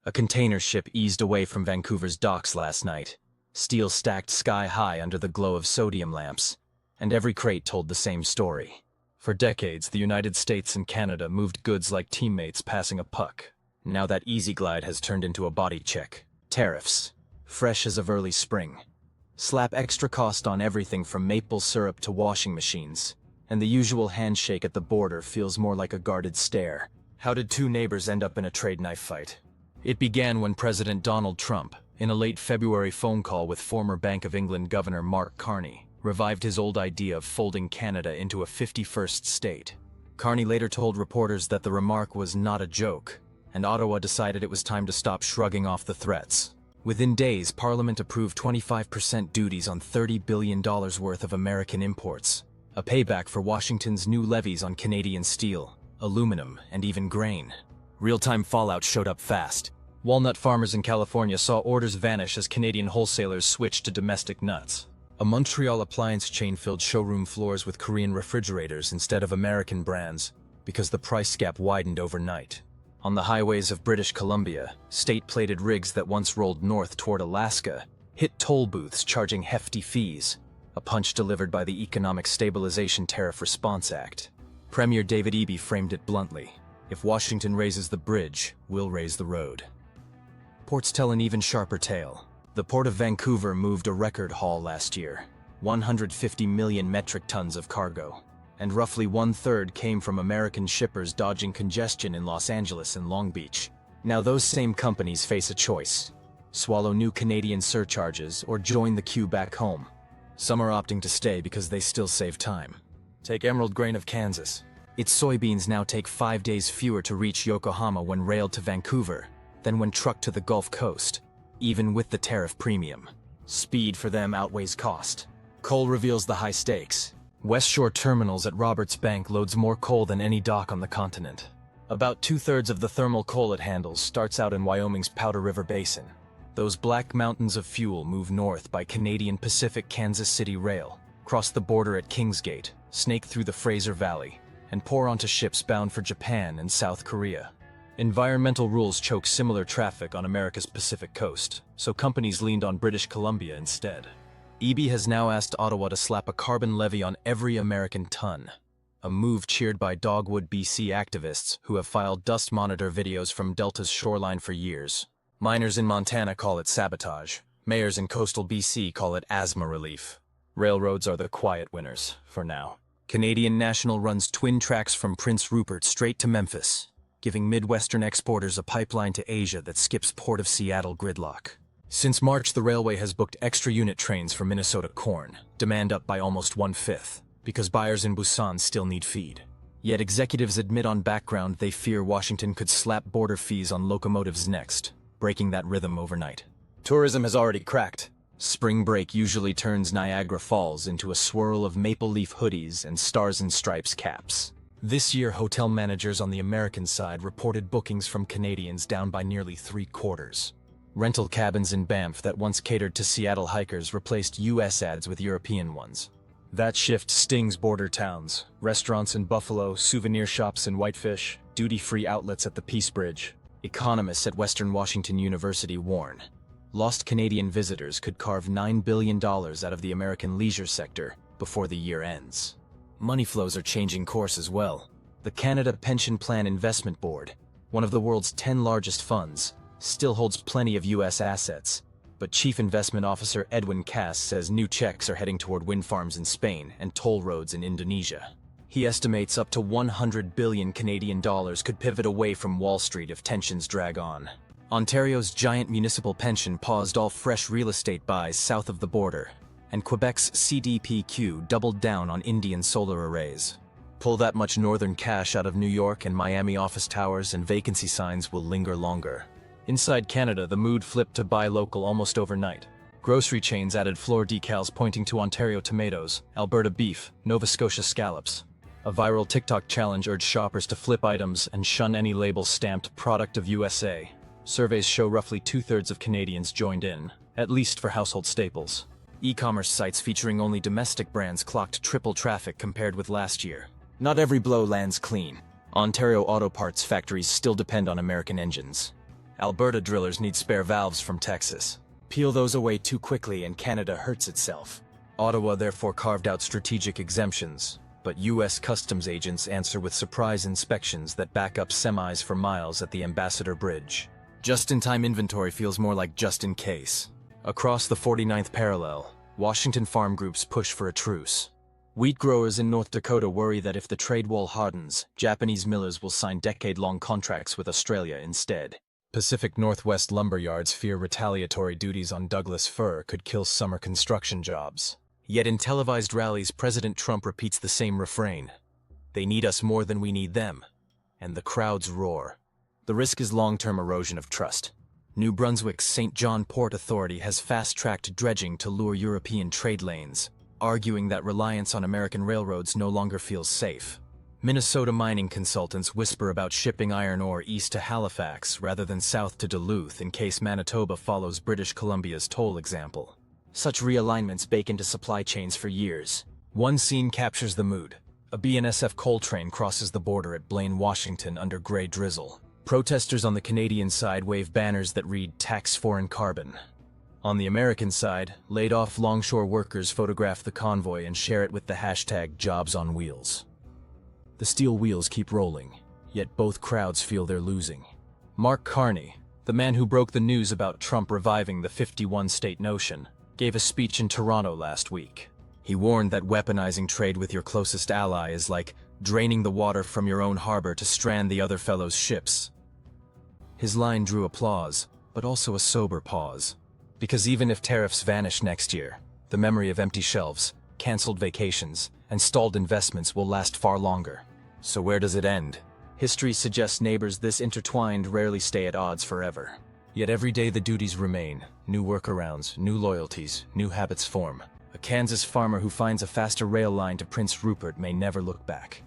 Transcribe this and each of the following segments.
A container ship eased away from Vancouver's docks last night, steel stacked sky-high under the glow of sodium lamps, and every crate told the same story. For decades, the United States and Canada moved goods like teammates passing a puck. Now that easy glide has turned into a body check. Tariffs, fresh as of early spring. Slap extra cost on everything from maple syrup to washing machines, and the usual handshake at the border feels more like a guarded stare. How did two neighbors end up in a trade knife fight? It began when President Donald Trump, in a late February phone call with former Bank of England Governor Mark Carney, revived his old idea of folding Canada into a 51st state. Carney later told reporters that the remark was not a joke, and Ottawa decided it was time to stop shrugging off the threats. Within days, Parliament approved 25% duties on $30 billion worth of American imports, a payback for Washington's new levies on Canadian steel, aluminum, and even grain. Real-time fallout showed up fast. Walnut farmers in California saw orders vanish as Canadian wholesalers switched to domestic nuts. A Montreal appliance chain filled showroom floors with Korean refrigerators instead of American brands because the price gap widened overnight. On the highways of British Columbia, state-plated rigs that once rolled north toward Alaska hit toll booths charging hefty fees, a punch delivered by the Economic Stabilization Tariff Response Act. Premier David Eby framed it bluntly: if Washington raises the bridge, we'll raise the road. Ports tell an even sharper tale. The Port of Vancouver moved a record haul last year, 150 million metric tons of cargo, and roughly one-third came from American shippers dodging congestion in Los Angeles and Long Beach. Now those same companies face a choice: swallow new Canadian surcharges or join the queue back home. Some are opting to stay because they still save time. Take Emerald Grain of Kansas. Its soybeans now take 5 days fewer to reach Yokohama when railed to Vancouver than when trucked to the Gulf Coast, even with the tariff premium. Speed for them outweighs cost. Coal reveals the high stakes. West Shore Terminals at Roberts Bank loads more coal than any dock on the continent. About 2/3 of the thermal coal it handles starts out in Wyoming's Powder River Basin. Those black mountains of fuel move north by Canadian Pacific Kansas City Rail, cross the border at Kingsgate, snake through the Fraser Valley, and pour onto ships bound for Japan and South Korea. Environmental rules choke similar traffic on America's Pacific coast, so companies leaned on British Columbia instead. Eby has now asked Ottawa to slap a carbon levy on every American ton, a move cheered by Dogwood, BC activists who have filed dust monitor videos from Delta's shoreline for years. Miners in Montana call it sabotage. Mayors in coastal BC call it asthma relief. Railroads are the quiet winners, for now. Canadian National runs twin tracks from Prince Rupert straight to Memphis, giving Midwestern exporters a pipeline to Asia that skips Port of Seattle gridlock. Since March, the railway has booked extra unit trains for Minnesota corn, demand up by almost 1/5, because buyers in Busan still need feed. Yet executives admit on background they fear Washington could slap border fees on locomotives next, breaking that rhythm overnight. Tourism has already cracked. Spring break usually turns Niagara Falls into a swirl of maple leaf hoodies and stars and stripes caps. This year, hotel managers on the American side reported bookings from Canadians down by nearly 3/4. Rental cabins in Banff that once catered to Seattle hikers replaced U.S. ads with European ones. That shift stings border towns, restaurants in Buffalo, souvenir shops in Whitefish, duty-free outlets at the Peace Bridge. Economists at Western Washington University warn lost Canadian visitors could carve $9 billion out of the American leisure sector before the year ends. Money flows are changing course as well. The Canada Pension Plan Investment Board, one of the world's 10 largest funds, still holds plenty of U.S. assets, but Chief Investment Officer Edwin Cass says new checks are heading toward wind farms in Spain and toll roads in Indonesia. He estimates up to 100 billion Canadian dollars could pivot away from Wall Street if tensions drag on. Ontario's giant municipal pension paused all fresh real estate buys south of the border, and Quebec's CDPQ doubled down on Indian solar arrays. Pull that much northern cash out of New York and Miami office towers and vacancy signs will linger longer. Inside Canada, the mood flipped to buy local almost overnight. Grocery chains added floor decals pointing to Ontario tomatoes, Alberta beef, Nova Scotia scallops. A viral TikTok challenge urged shoppers to flip items and shun any label stamped "Product of USA." Surveys show roughly 2/3 of Canadians joined in, at least for household staples. E-commerce sites featuring only domestic brands clocked triple traffic compared with last year. Not every blow lands clean. Ontario auto parts factories still depend on American engines. Alberta drillers need spare valves from Texas. Peel those away too quickly and Canada hurts itself. Ottawa therefore carved out strategic exemptions, but U.S. customs agents answer with surprise inspections that back up semis for miles at the Ambassador Bridge. Just-in-time inventory feels more like just-in-case. Across the 49th parallel, Washington farm groups push for a truce. Wheat growers in North Dakota worry that if the trade wall hardens, Japanese millers will sign decade-long contracts with Australia instead. Pacific Northwest lumber yards fear retaliatory duties on Douglas fir could kill summer construction jobs. Yet in televised rallies, President Trump repeats the same refrain. They need us more than we need them. And the crowds roar. The risk is long-term erosion of trust. New Brunswick's St. John Port Authority has fast-tracked dredging to lure European trade lanes, arguing that reliance on American railroads no longer feels safe. Minnesota mining consultants whisper about shipping iron ore east to Halifax rather than south to Duluth in case Manitoba follows British Columbia's toll example. Such realignments bake into supply chains for years. One scene captures the mood. A BNSF coal train crosses the border at Blaine, Washington under gray drizzle. Protesters on the Canadian side wave banners that read "Tax Foreign Carbon." On the American side, laid-off longshore workers photograph the convoy and share it with the hashtag #JobsOnWheels. The steel wheels keep rolling, yet both crowds feel they're losing. Mark Carney, the man who broke the news about Trump reviving the 51-state notion, gave a speech in Toronto last week. He warned that weaponizing trade with your closest ally is like draining the water from your own harbor to strand the other fellow's ships. His line drew applause, but also a sober pause. Because even if tariffs vanish next year, the memory of empty shelves, canceled vacations, and stalled investments will last far longer. So where does it end? History suggests neighbors this intertwined rarely stay at odds forever. Yet every day the duties remain, new workarounds, new loyalties, new habits form. A Kansas farmer who finds a faster rail line to Prince Rupert may never look back.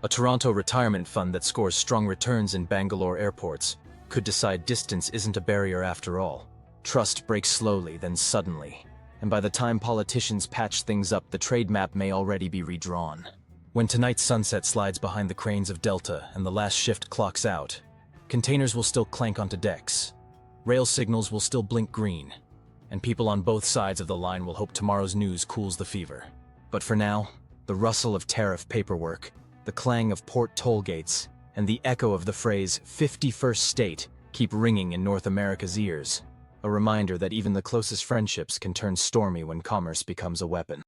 A Toronto retirement fund that scores strong returns in Bangalore airports could decide distance isn't a barrier after all. Trust breaks slowly, then suddenly. And by the time politicians patch things up, the trade map may already be redrawn. When tonight's sunset slides behind the cranes of Delta and the last shift clocks out, containers will still clank onto decks. Rail signals will still blink green, and people on both sides of the line will hope tomorrow's news cools the fever. But for now, the rustle of tariff paperwork, the clang of port toll gates, and the echo of the phrase 51st state keep ringing in North America's ears, a reminder that even the closest friendships can turn stormy when commerce becomes a weapon.